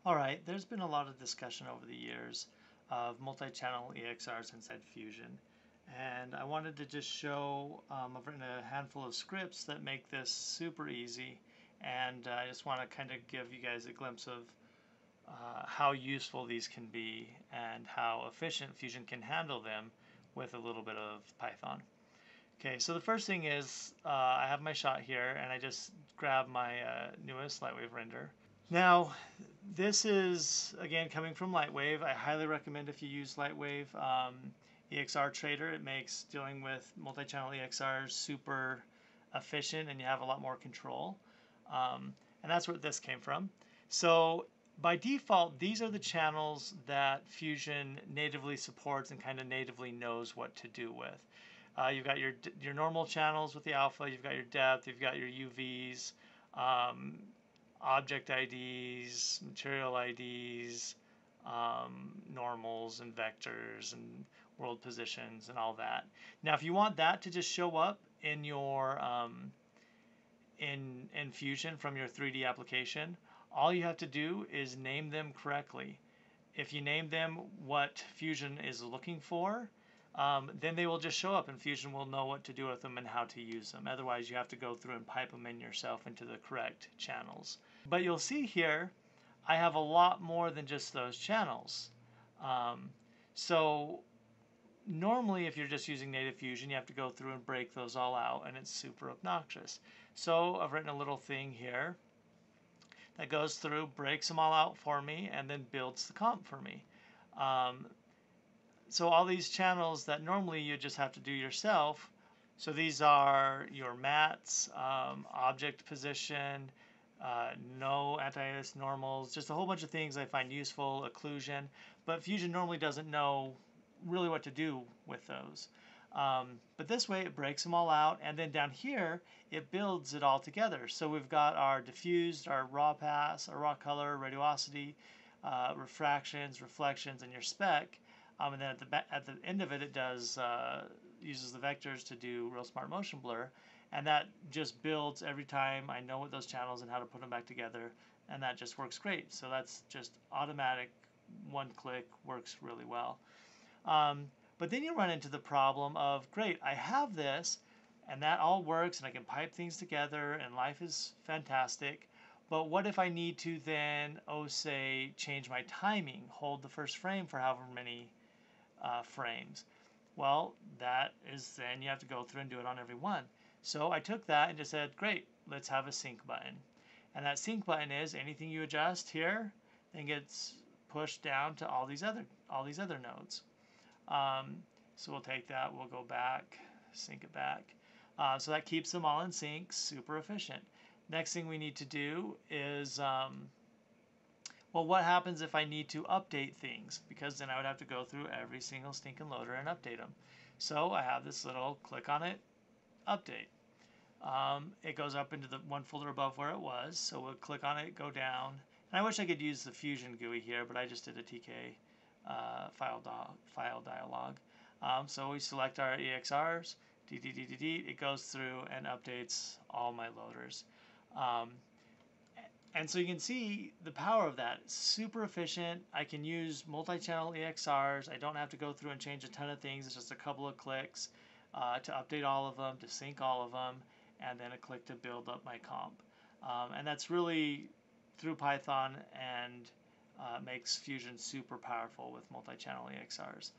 All right, there's been a lot of discussion over the years of multi-channel EXRs inside Fusion. And I wanted to just show, I've written a handful of scripts that make this super easy. And I just want to kind of give you guys a glimpse of how useful these can be and how efficient Fusion can handle them with a little bit of Python. Okay, so the first thing is I have my shot here and I just grab my newest Lightwave render. Now, this is, again, coming from Lightwave. I highly recommend if you use Lightwave EXR Trader. It makes dealing with multi-channel EXRs super efficient and you have a lot more control. And that's where this came from. So by default, these are the channels that Fusion natively supports and kind of natively knows what to do with. You've got your normal channels with the alpha, you've got your depth, you've got your UVs, object IDs, material IDs, normals and vectors and world positions and all that. Now, if you want that to just show up in your in Fusion from your 3D application, all you have to do is name them correctly. If you name them what Fusion is looking for, then they will just show up and Fusion will know what to do with them and how to use them. Otherwise, you have to go through and pipe them in yourself into the correct channels. But you'll see here, I have a lot more than just those channels. So normally, if you're just using native Fusion, you have to go through and break those all out, and it's super obnoxious. So I've written a little thing here that goes through, breaks them all out for me, and then builds the comp for me. So all these channels that normally you just have to do yourself, so these are your mats, object position, no anti-alias normals, just a whole bunch of things I find useful, occlusion, but Fusion normally doesn't know really what to do with those. But this way it breaks them all out, and then down here it builds it all together. So we've got our diffused, our raw pass, our raw color, radiosity, refractions, reflections, and your spec. And then at the end of it, it does uses the vectors to do real smart motion blur, and that just builds every time I know what those channels and how to put them back together, and that just works great. So that's just automatic, one click, works really well. But then you run into the problem of, great, I have this, and that all works, and I can pipe things together, and life is fantastic. But what if I need to then, say, change my timing, hold the first frame for however many frames? Well, that is then you have to go through and do it on every one. So I took that and just said, great, let's have a sync button. And that sync button is anything you adjust here, then gets pushed down to all these other nodes. So we'll take that, we'll go back, sync it back. So that keeps them all in sync, super efficient. Next thing we need to do is, well, what happens if I need to update things? Because then I would have to go through every single stinking loader and update them. So I have this little, click on it, update. It goes up into the one folder above where it was, so we'll click on it, go down. And I wish I could use the Fusion GUI here, but I just did a TK file dialog. So we select our EXRs, it goes through and updates all my loaders. And so you can see the power of that. It's super efficient. I can use multi-channel EXRs. I don't have to go through and change a ton of things. It's just a couple of clicks to update all of them, to sync all of them, and then a click to build up my comp. And that's really through Python and makes Fusion super powerful with multi-channel EXRs.